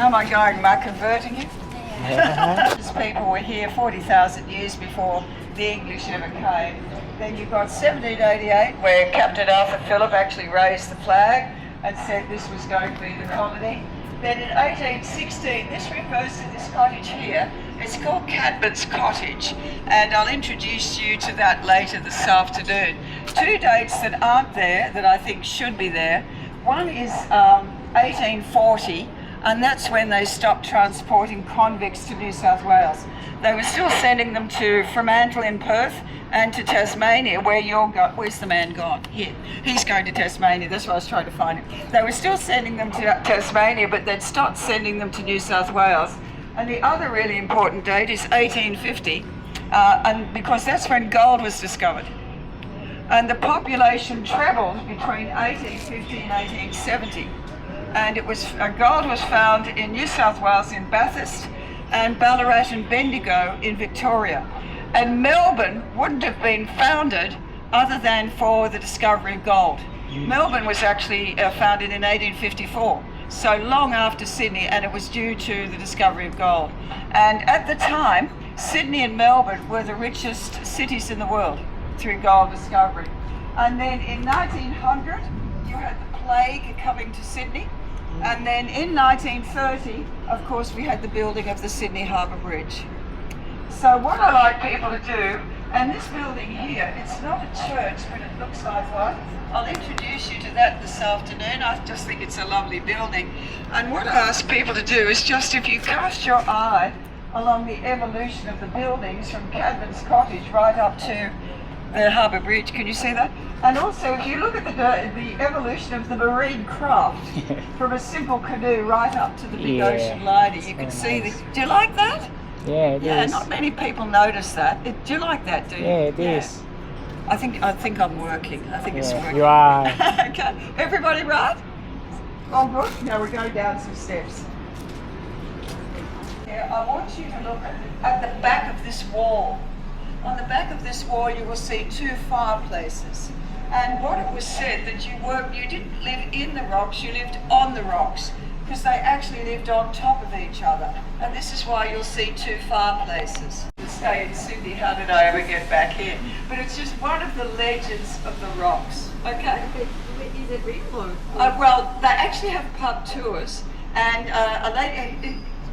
Am I converting you? These people were here 40,000 years before the English ever came. Then you've got 1788, where Captain Arthur Phillip actually raised the flag and said this was going to be the colony. Then in 1816, this refers to this cottage here. It's called Cadman's Cottage, and I'll introduce you to that later this afternoon. Two dates that aren't there that I think should be there. One is 1840, and that's when they stopped transporting convicts to New South Wales. They were still sending them to Fremantle in Perth and to Tasmania, where where's the man gone? Here. He's going to Tasmania, that's why I was trying to find him. They were still sending them to Tasmania, but they'd stopped sending them to New South Wales. And the other really important date is 1850, and because that's when gold was discovered. And the population trebled between 1850 and 1870. And gold was found in New South Wales in Bathurst, and Ballarat and Bendigo in Victoria. And Melbourne wouldn't have been founded other than for the discovery of gold. Melbourne was actually founded in 1854, so long after Sydney, and it was due to the discovery of gold. And at the time, Sydney and Melbourne were the richest cities in the world through gold discovery. And then in 1900, you had the plague coming to Sydney. And then in 1930, of course, we had the building of the Sydney Harbour Bridge. So what I like people to do, and this building here, it's not a church, but it looks like one. I'll introduce you to that this afternoon. I just think it's a lovely building. And what I ask people to do is just, if you cast your eye along the evolution of the buildings from Cadman's Cottage right up to the Harbour Bridge, can you see that? And also, if you look at the evolution of the marine craft, from a simple canoe right up to the big ocean liner, you can see nice. Do you like that? Yeah, it is. Not many people notice that. Do you like that, do you? Yeah, it is. I think I'm working. I think it's working. You are. Okay, everybody right? All good? Now we're going down some steps. Yeah, I want you to look at the back of this wall. On the back of this wall, you will see two fireplaces. And what it was said that you didn't live in the rocks, you lived on the rocks, because they actually lived on top of each other. And this is why you'll see two fireplaces. To stay in Sydney, how did I ever get back here? But it's just one of the legends of the rocks. Okay? Is it real? Well, they actually have pub tours, and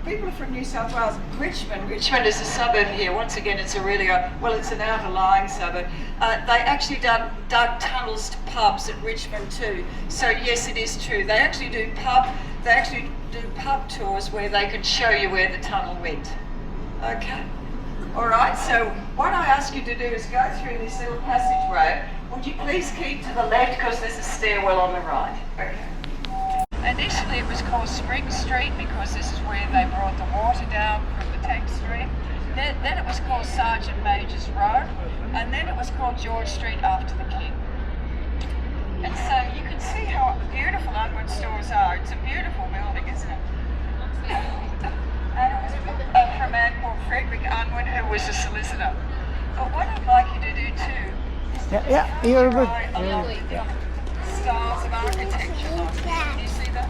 people from New South Wales, Richmond is a suburb here. Once again, it's it's an outer-lying suburb. They actually dug tunnels to pubs at Richmond too. So yes, it is true. They actually do pub tours where they can show you where the tunnel went. Okay. All right. So what I ask you to do is go through this little passageway. Would you please keep to the left, because there's a stairwell on the right. Okay. Initially it was called Spring Street because this is where they brought the water down from the tank stream. Then it was called Sergeant Major's Road, and then it was called George Street after the King. And so you can see how beautiful Unwin Stores are. It's a beautiful building, isn't it? And it was built for a man called Frederick Unwin, who was a solicitor. But what I'd like you to do too is you're good. styles of architecture. Can you see that?